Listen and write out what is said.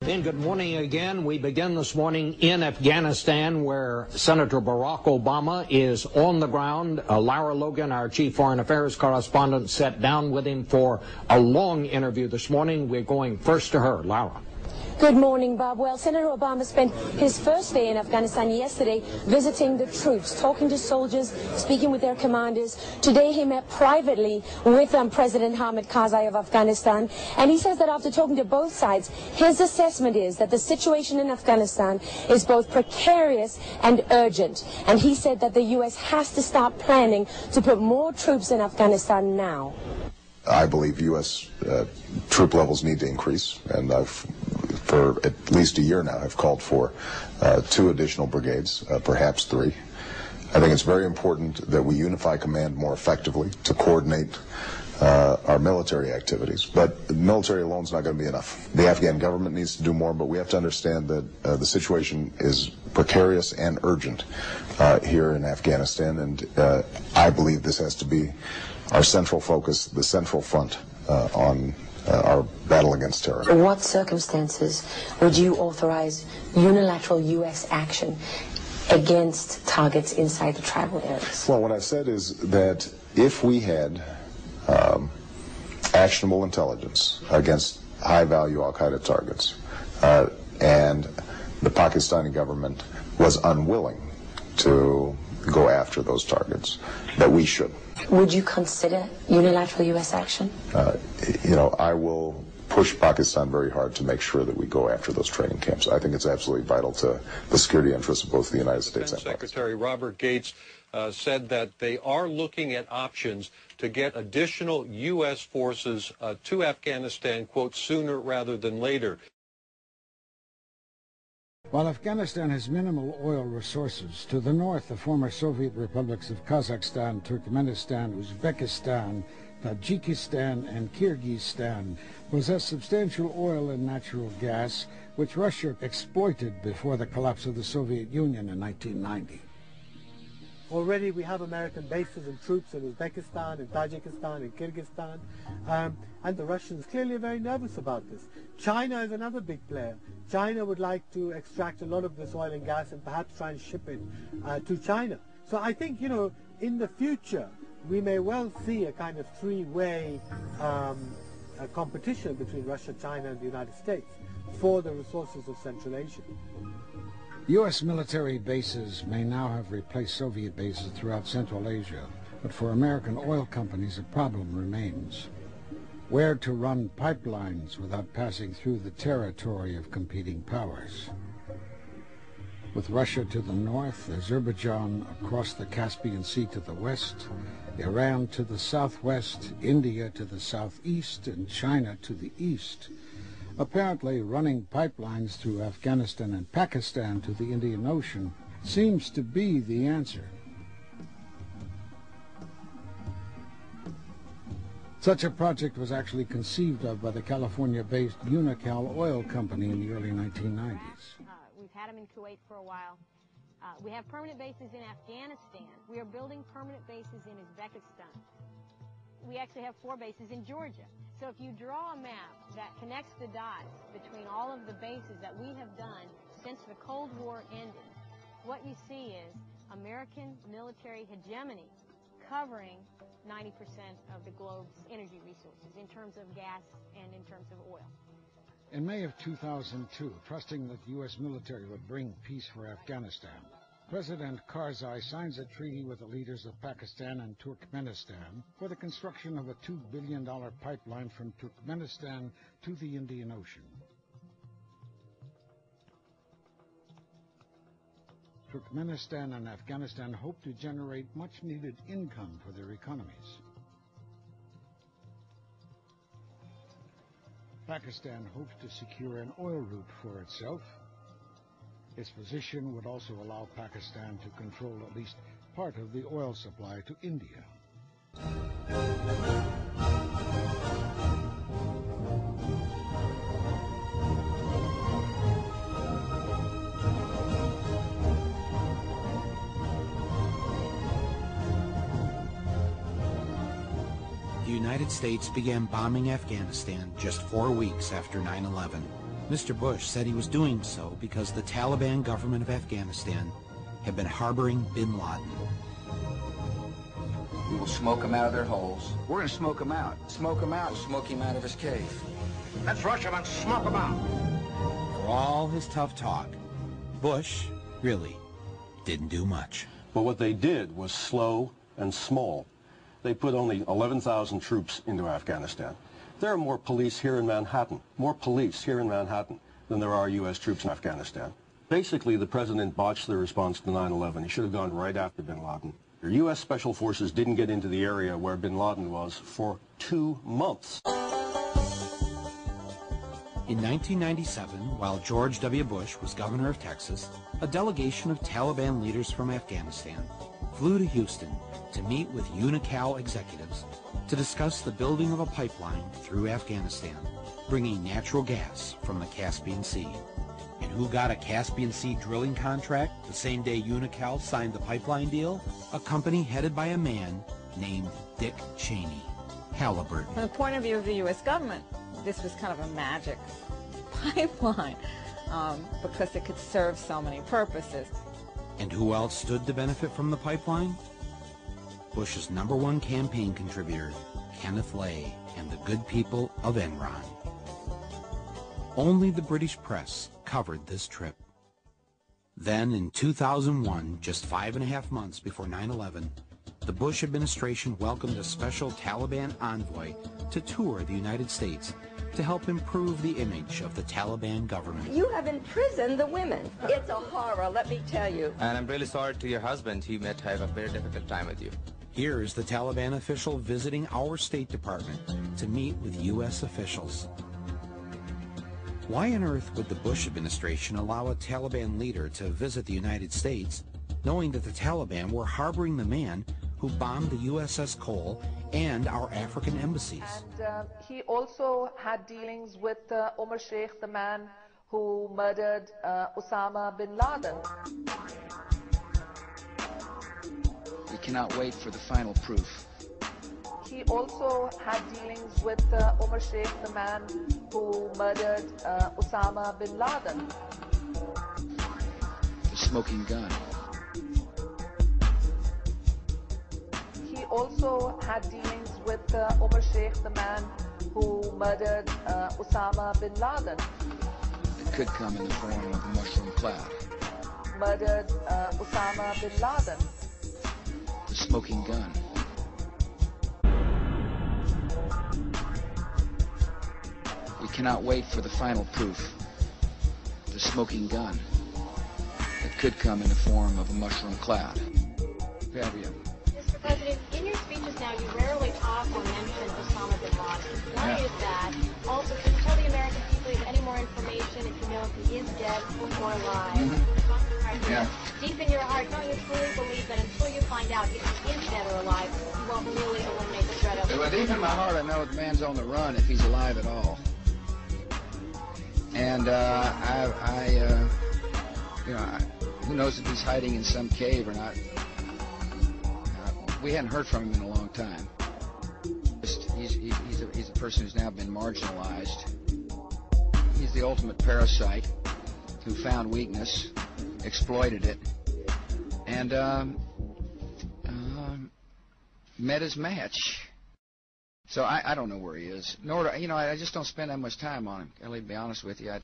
And good morning again. We begin this morning in Afghanistan, where Senator Barack Obama is on the ground. Lara Logan, our chief foreign affairs correspondent, sat down with him for a long interview this morning. We're going first to her. Lara. Good morning, Bob. Well, Senator Obama spent his first day in Afghanistan yesterday visiting the troops, talking to soldiers, speaking with their commanders. Today he met privately with President Hamid Karzai of Afghanistan, and he says that after talking to both sides, his assessment is that the situation in Afghanistan is both precarious and urgent. And he said that the U.S. has to start planning to put more troops in Afghanistan now. I believe U.S. Troop levels need to increase, and for at least a year now, I've called for 2 additional brigades, perhaps 3. I think it's very important that we unify command more effectively to coordinate our military activities. But military alone is not going to be enough. The Afghan government needs to do more, but we have to understand that the situation is precarious and urgent here in Afghanistan, and I believe this has to be our central focus, the central front on our battle against terror. In what circumstances would you authorize unilateral U.S. action against targets inside the tribal areas? Well, what I've said is that if we had actionable intelligence against high-value al-Qaeda targets, and the Pakistani government was unwilling to go after those targets, that we should. Would you consider unilateral U.S. action? I will push Pakistan very hard to make sure that we go after those training camps. I think it's absolutely vital to the security interests of both the United States and Pakistan. Secretary Robert Gates said that they are looking at options to get additional U.S. forces to Afghanistan, quote, sooner rather than later. While Afghanistan has minimal oil resources, to the north, the former Soviet republics of Kazakhstan, Turkmenistan, Uzbekistan, Tajikistan, and Kyrgyzstan possess substantial oil and natural gas, which Russia exploited before the collapse of the Soviet Union in 1990. Already we have American bases and troops in Uzbekistan, in Tajikistan, in Kyrgyzstan, and the Russians clearly are very nervous about this. China is another big player. China would like to extract a lot of this oil and gas and perhaps try and ship it to China. So I think, in the future, we may well see a kind of three-way competition between Russia, China, and the United States for the resources of Central Asia. U.S. military bases may now have replaced Soviet bases throughout Central Asia, but for American oil companies a problem remains. Where to run pipelines without passing through the territory of competing powers. With Russia to the north, Azerbaijan across the Caspian Sea to the west, Iran to the southwest, India to the southeast, and China to the east. Apparently, running pipelines through Afghanistan and Pakistan to the Indian Ocean seems to be the answer. Such a project was actually conceived of by the California-based Unocal Oil Company in the early 1990s. We've had them in Kuwait for a while. We have permanent bases in Afghanistan. We are building permanent bases in Uzbekistan. We actually have 4 bases in Georgia. So if you draw a map that connects the dots between all of the bases that we have done since the Cold War ended, what you see is American military hegemony covering 90% of the globe's energy resources in terms of gas and in terms of oil. In May of 2002, trusting that the U.S. military would bring peace for Afghanistan, President Karzai signs a treaty with the leaders of Pakistan and Turkmenistan for the construction of a $2 billion pipeline from Turkmenistan to the Indian Ocean. Turkmenistan and Afghanistan hope to generate much-needed income for their economies. Pakistan hopes to secure an oil route for itself. Its position would also allow Pakistan to control at least part of the oil supply to India. The United States began bombing Afghanistan just 4 weeks after 9/11. Mr. Bush said he was doing so because the Taliban government of Afghanistan had been harboring bin Laden. We will smoke them out of their holes. We're going to smoke them out. Smoke them out. Smoke him out of his cave. Let's rush him and smoke him out. For all his tough talk, Bush really didn't do much. But what they did was slow and small. They put only 11,000 troops into Afghanistan. There are more police here in Manhattan, than there are U.S. troops in Afghanistan. Basically, the president botched the response to 9/11. He should have gone right after bin Laden. The U.S. Special Forces didn't get into the area where bin Laden was for 2 months. In 1997, while George W. Bush was governor of Texas, a delegation of Taliban leaders from Afghanistan flew to Houston to meet with UNICAL executives to discuss the building of a pipeline through Afghanistan, bringing natural gas from the Caspian Sea. And who got a Caspian Sea drilling contract the same day UNICAL signed the pipeline deal? A company headed by a man named Dick Cheney, Halliburton. From the point of view of the U.S. government, this was kind of a magic pipeline because it could serve so many purposes. And who else stood to benefit from the pipeline? Bush's #1 campaign contributor, Kenneth Lay, and the good people of Enron. Only the British press covered this trip. Then in 2001, just 5.5 months before 9/11, the Bush administration welcomed a special Taliban envoy to tour the United States to help improve the image of the Taliban government. You have imprisoned the women. It's a horror, let me tell you. And I'm really sorry to your husband. He might have a very difficult time with you. Here is the Taliban official visiting our State Department to meet with U.S. officials. Why on earth would the Bush administration allow a Taliban leader to visit the United States, knowing that the Taliban were harboring the man who bombed the USS Cole and our African embassies? And he also had dealings with Omar Sheikh, the man who murdered Osama bin Laden. We cannot wait for the final proof. He also had dealings with Omar Sheikh, the man who murdered Osama bin Laden. The smoking gun. He also had dealings with Omar Sheikh, the man who murdered Osama bin Laden. It could come in the form of a mushroom cloud. Murdered Osama bin Laden. The smoking gun. We cannot wait for the final proof. The smoking gun. It could come in the form of a mushroom cloud. Fabio. Mr. President, in your speeches now, you rarely talk or mention Osama bin Laden. Why is that? Also, can you tell the American people if any more information, if you know if he is dead or alive? Yeah. Deep in your heart, don't you truly believe that until you find out if he is dead or alive, you won't really eliminate the threat of it? Well, deep in my heart, I know the man's on the run if he's alive at all. And who knows if he's hiding in some cave or not. We hadn't heard from him in a long time. He's a person who's now been marginalized. He's the ultimate parasite who found weakness, exploited it, and met his match. So I don't know where he is. Nor do, I just don't spend that much time on him. I'll be honest with you.